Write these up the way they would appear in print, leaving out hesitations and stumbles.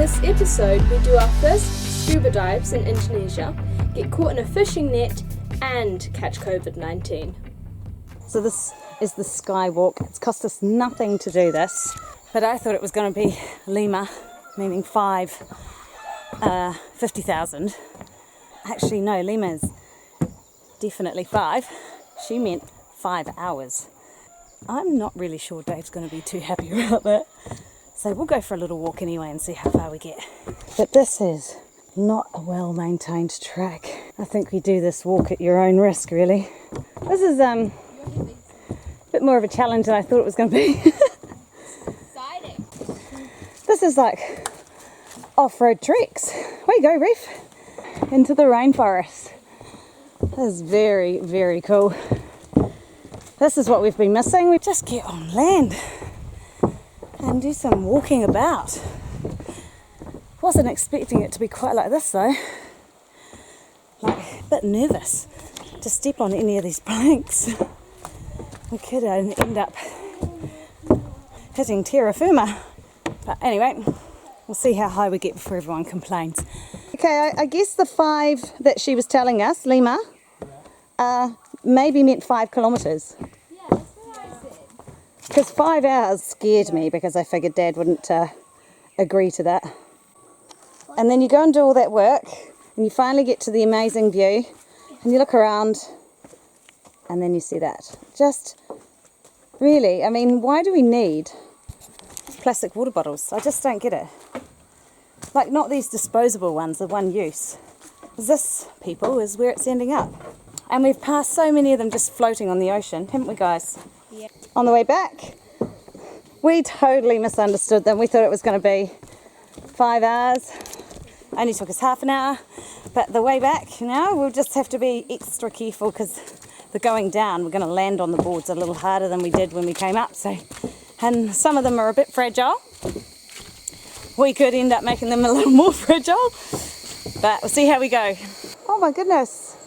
this episode, we do our first scuba dives in Indonesia, get caught in a fishing net, and catch COVID-19. So this is the skywalk. It's cost us nothing to do this, but I thought it was going to be Lima, meaning 50,000. Actually, no, Lima's definitely 5. She meant 5 hours. I'm not really sure Dave's going to be too happy about that. So we'll go for a little walk anyway and see how far we get. But this is not a well-maintained track. I think we do this walk at your own risk, really. This is a bit more of a challenge than I thought it was going to be. Exciting. This is like off-road treks. Way you go, Reef. Into the rainforest. This is very, very cool. This is what we've been missing. We just get on land and do some walking about. Wasn't expecting it to be quite like this though. Like a bit nervous to step on any of these planks. We could end up hitting terra firma. But anyway, we'll see how high we get before everyone complains. Okay, I guess the 5 that she was telling us, Lima, maybe meant 5 kilometres. Yeah, that's what I said. Because 5 hours scared me because I figured Dad wouldn't agree to that. And then you go and do all that work and you finally get to the amazing view and you look around and then you see that. Just really, I mean, why do we need plastic water bottles? I just don't get it. Like, not these disposable ones, the one use. This, people, is where it's ending up. And we've passed so many of them just floating on the ocean, haven't we, guys? Yeah. On the way back, we totally misunderstood them. We thought it was going to be 5 hours. Only took us half an hour. But the way back, we'll just have to be extra careful because the going down, we're going to land on the boards a little harder than we did when we came up. And some of them are a bit fragile. We could end up making them a little more fragile. But we'll see how we go. Oh my goodness.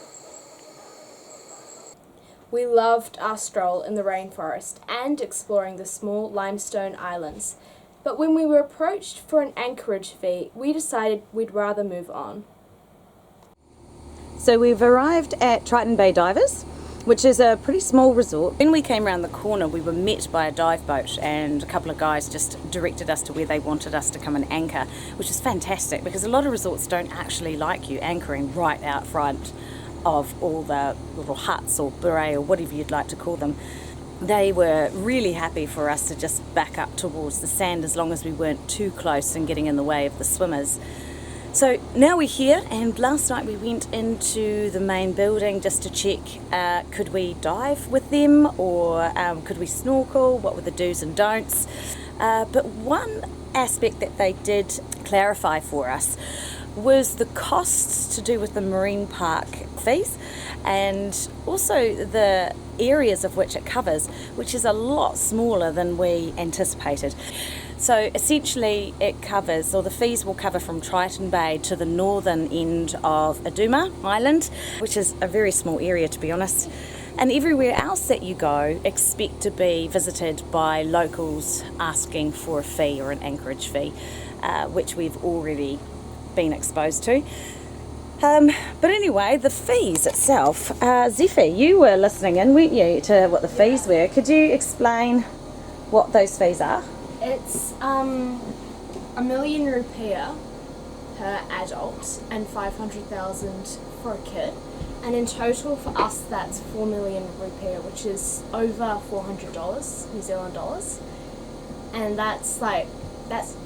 We loved our stroll in the rainforest and exploring the small limestone islands. But when we were approached for an anchorage fee, we decided we'd rather move on. So we've arrived at Triton Bay Divers, which is a pretty small resort. When we came around the corner, we were met by a dive boat and a couple of guys just directed us to where they wanted us to come and anchor, which is fantastic because a lot of resorts don't actually like you anchoring right out front of all the little huts or beret or whatever you'd like to call them. They were really happy for us to just back up towards the sand as long as we weren't too close and getting in the way of the swimmers. So now we're here, and last night we went into the main building just to check could we dive with them or could we snorkel, what were the do's and don'ts. But one aspect that they did clarify for us was the costs to do with the marine park fees and also the areas of which it covers, which is a lot smaller than we anticipated. So essentially it covers, or the fees will cover from Triton Bay to the northern end of Aduma Island, which is a very small area to be honest. And everywhere else that you go, expect to be visited by locals asking for a fee or an anchorage fee, which we've already been exposed to. But anyway, the fees itself, Zephy, you were listening in, weren't you, to what the fees were? Could you explain what those fees are? It's $1 million rupiah per adult and 500,000 for a kid. And in total for us that's 4 million rupiah, which is over $400 New Zealand dollars. And that's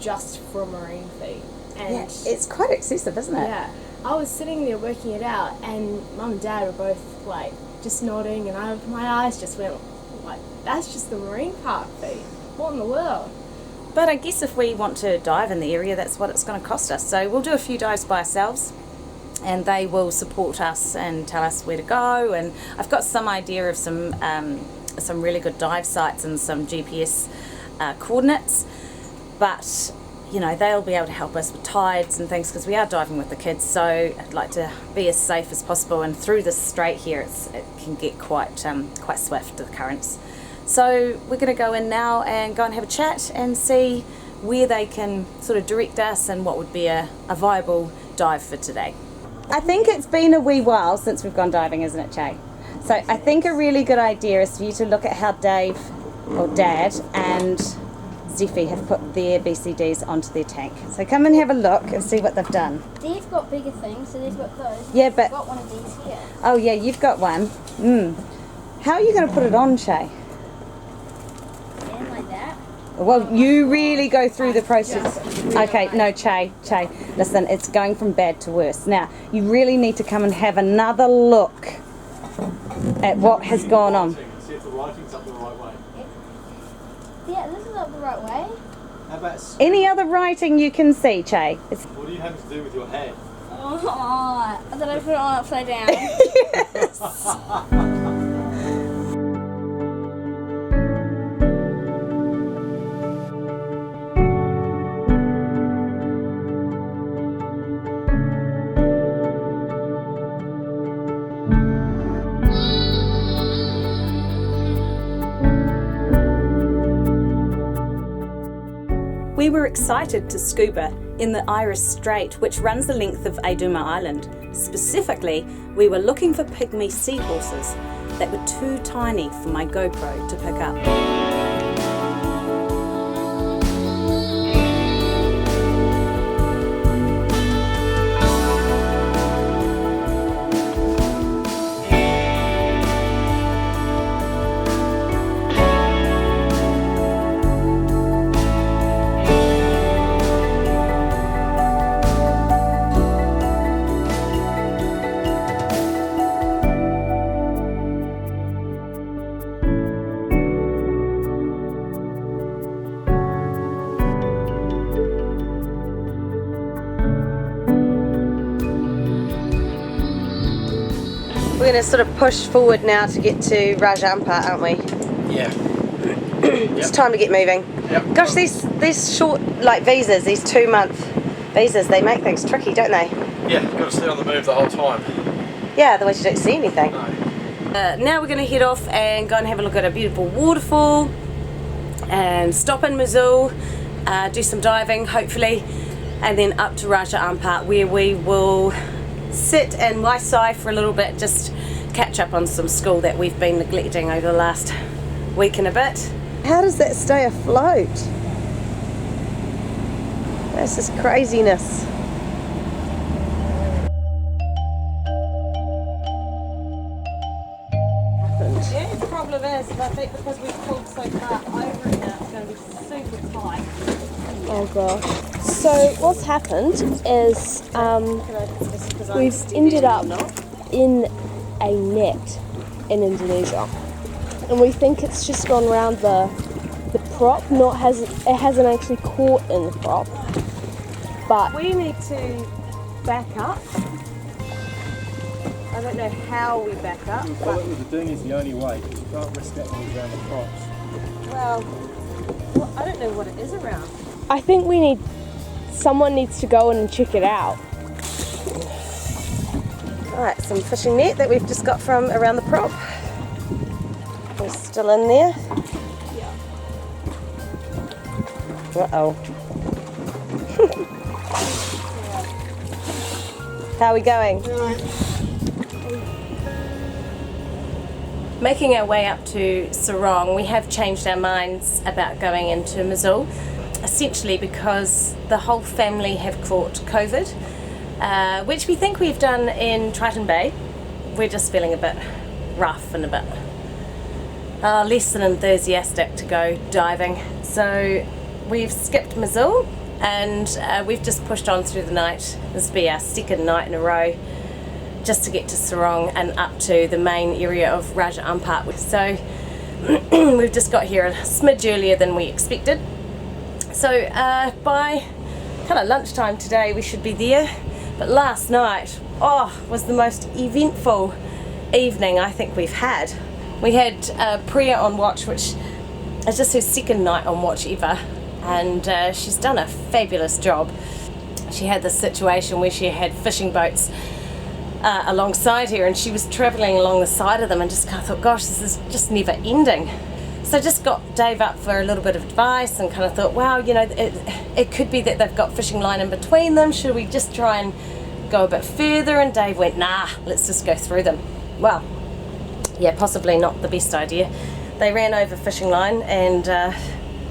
just for a marine fee. And yeah, it's quite excessive, isn't it? Yeah. I was sitting there working it out and Mum and Dad were both like just nodding and my eyes just went like, that's just the marine park fee. What in the world? But I guess if we want to dive in the area, that's what it's going to cost us. So we'll do a few dives by ourselves and they will support us and tell us where to go. And I've got some idea of some really good dive sites and some GPS coordinates. But they'll be able to help us with tides and things because we are diving with the kids, so I'd like to be as safe as possible, and through this strait here it can get quite swift, the currents. So we're going to go in now and go and have a chat and see where they can sort of direct us and what would be a viable dive for today. I think it's been a wee while since we've gone diving, isn't it, Che? So I think a really good idea is for you to look at how Dave, or Dad, and Zephy have put their BCDs onto their tank. So come and have a look and see what they've done. They've got bigger things, so they've got those. Yeah, but... I've got one of these here. Oh yeah, you've got one. How are you going to put it on, Che? Yeah, like that. Well, you really go through the process. Okay, no, Che, listen, it's going from bad to worse. Now, you really need to come and have another look at what has gone on. See if the writing's up the right way. Yeah, this is up the right way. How about Any other writing you can see, Che? what do you have to do with your head? Oh, I thought I put it on upside down. We were excited to scuba in the Iris Strait, which runs the length of Aiduma Island. Specifically, we were looking for pygmy seahorses that were too tiny for my GoPro to pick up. We're going to sort of push forward now to get to Raja Ampat, aren't we? Yeah. It's time to get moving. Yep. Gosh, these short, like visas, these 2-month visas, they make things tricky, don't they? Yeah, got to stay on the move the whole time. Yeah, otherwise you don't see anything. No. Now we're going to head off and go and have a look at a beautiful waterfall and stop in Mosul, do some diving hopefully, and then up to Raja Ampat where we will sit and Waisai for a little bit, just catch up on some school that we've been neglecting over the last week and a bit. How does that stay afloat? That's just craziness. Yeah, the problem is, I think because we've pulled so far over it now, it's going to be super tight. Oh gosh. So what's happened is we've ended up in a net in Indonesia, and we think it's just gone around the prop. It hasn't actually caught in the prop. But We need to back up. I don't know how we back up, Well, but what we're doing is the only way, because you can't risk getting these around the props. well, I don't know what it is around. I think someone needs to go in and check it out. Alright, some fishing net that we've just got from around the prop. We're still in there. Uh-oh. How are we going? Making our way up to Sarong, we have changed our minds about going into Mosul, essentially because the whole family have caught COVID, which we think we've done in Triton Bay. We're just feeling a bit rough and a bit less than enthusiastic to go diving. So we've skipped Mosul and we've just pushed on through the night. This will be our second night in a row, just to get to Sarong and up to the main area of Raja Ampat. So we've just got here a smidge earlier than we expected. So by kind of lunchtime today we should be there. But last night, was the most eventful evening I think we've had. We had Priya on watch, which is just her second night on watch ever, and she's done a fabulous job. She had this situation where she had fishing boats alongside her, and she was travelling along the side of them and just kind of thought, gosh, this is just never ending. So just got Dave up for a little bit of advice and kind of thought, wow, you know, it could be that they've got fishing line in between them. Should we just try and go a bit further? And Dave went, nah, let's just go through them. Well, yeah, possibly not the best idea. They ran over fishing line and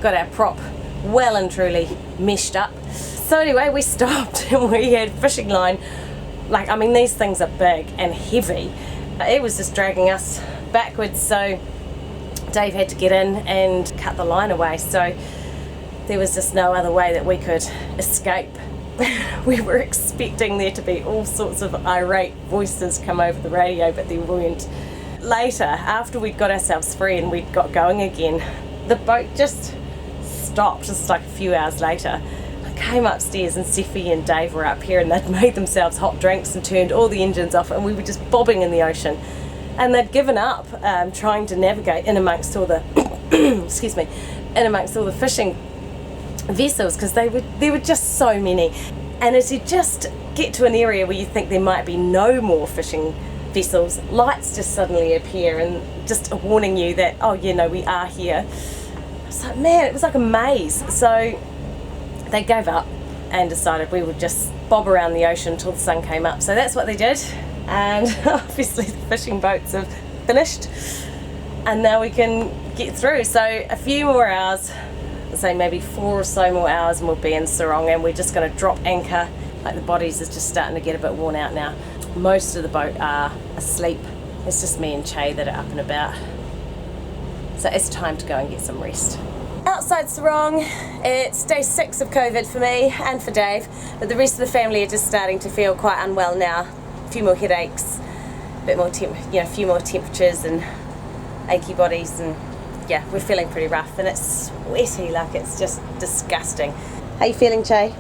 got our prop well and truly meshed up. So anyway, we stopped and we had fishing line. Like, I mean, these things are big and heavy. It was just dragging us backwards, so Dave had to get in and cut the line away. So there was just no other way that we could escape. We were expecting there to be all sorts of irate voices come over the radio, but there weren't. Later, after we'd got ourselves free and we'd got going again, the boat just stopped, just like a few hours later. I came upstairs and Sephy and Dave were up here and they'd made themselves hot drinks and turned all the engines off, and we were just bobbing in the ocean. And they'd given up trying to navigate in amongst all the excuse me, in amongst all the fishing vessels, because there were just so many. And as you just get to an area where you think there might be no more fishing vessels, lights just suddenly appear and just warning you that, oh, you know, we are here. It's like, man, it was like a maze. So they gave up and decided we would just bob around the ocean until the sun came up. So that's what they did. And obviously the fishing boats have finished and now we can get through. So a few more hours, I'd say maybe 4 or so more hours, and we'll be in Sarong, and we're just going to drop anchor. Like, the bodies is just starting to get a bit worn out now. Most of the boat are asleep. It's just me and Che that are up and about. So it's time to go and get some rest. Outside Sarong, it's day 6 of COVID for me and for Dave, but the rest of the family are just starting to feel quite unwell now. A few more headaches, a bit more a few more temperatures and achy bodies, and yeah, we're feeling pretty rough, and it's sweaty, like it's just disgusting. How you feeling, Che?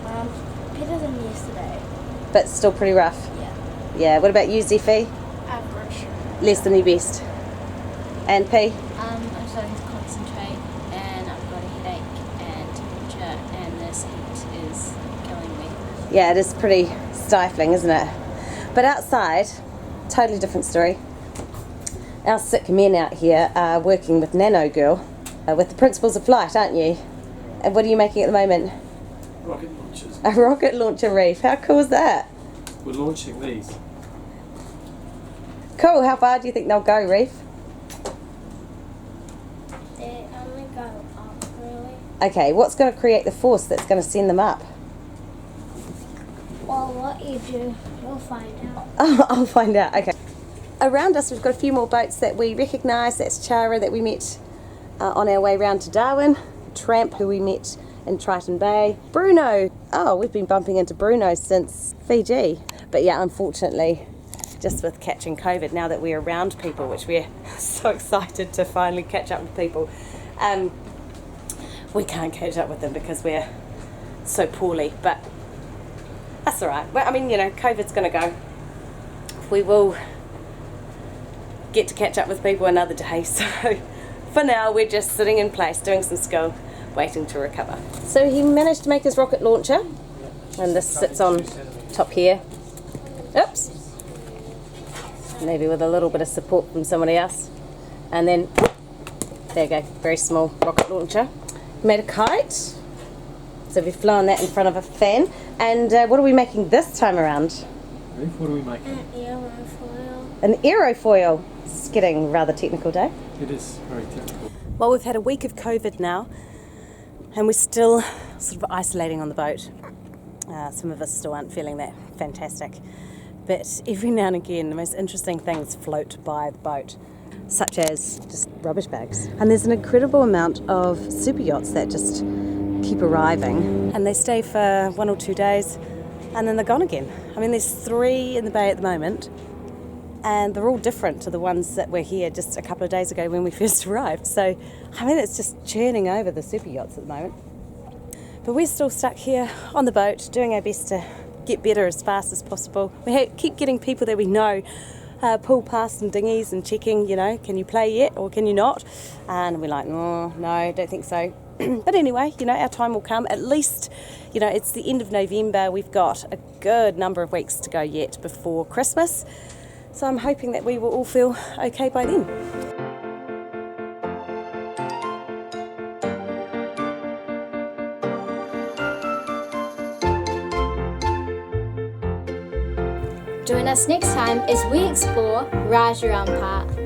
Better than yesterday. But still pretty rough? Yeah. Yeah, what about you, Zephy? Average. Less than your best. And P? I'm starting to concentrate, and I've got a headache and temperature, and this heat is killing me. Yeah, it is pretty stifling, isn't it? But outside, totally different story. Our sick men out here are working with Nano Girl, with the principles of flight, aren't you? And what are you making at the moment? Rocket launchers. A rocket launcher reef. How cool is that? We're launching these. Cool. How far do you think they'll go, Reef? They only go up, really. Okay, what's going to create the force that's going to send them up? Well, what you do, you'll find out. Oh, I'll find out. Okay. Around us, we've got a few more boats that we recognise. That's Chara that we met on our way round to Darwin. Tramp, who we met in Triton Bay. Bruno. Oh, we've been bumping into Bruno since Fiji. But yeah, unfortunately, just with catching COVID, now that we're around people, which we're so excited to finally catch up with people, we can't catch up with them because we're so poorly. But that's all right. Well, I mean, you know, COVID's going to go. We will get to catch up with people another day. So for now, we're just sitting in place, doing some skill, waiting to recover. So he managed to make his rocket launcher, and this sits on top here. Oops. Maybe with a little bit of support from somebody else. And then, there you go, very small rocket launcher. Made a kite. So we've flown that in front of a fan. And what are we making this time around? What are we making? An aerofoil. An aerofoil. It's getting rather technical, Dave. It is very technical. Well, we've had a week of COVID now, and we're still sort of isolating on the boat. Some of us still aren't feeling that fantastic. But every now and again, the most interesting things float by the boat, such as just rubbish bags. And there's an incredible amount of super yachts that just keep arriving. And they stay for 1 or 2 days, and then they're gone again. I mean, there's 3 in the bay at the moment, and they're all different to the ones that were here just a couple of days ago when we first arrived. So, I mean, it's just churning over the super yachts at the moment. But we're still stuck here on the boat, doing our best to get better as fast as possible. We keep getting people that we know pull past some dinghies and checking, you know, can you play yet or can you not? And we're like, oh, no, don't think so. But anyway, you know, our time will come. At least, you know, it's the end of November. We've got a good number of weeks to go yet before Christmas. So I'm hoping that we will all feel okay by then. Join us next time as we explore Rajaram Park.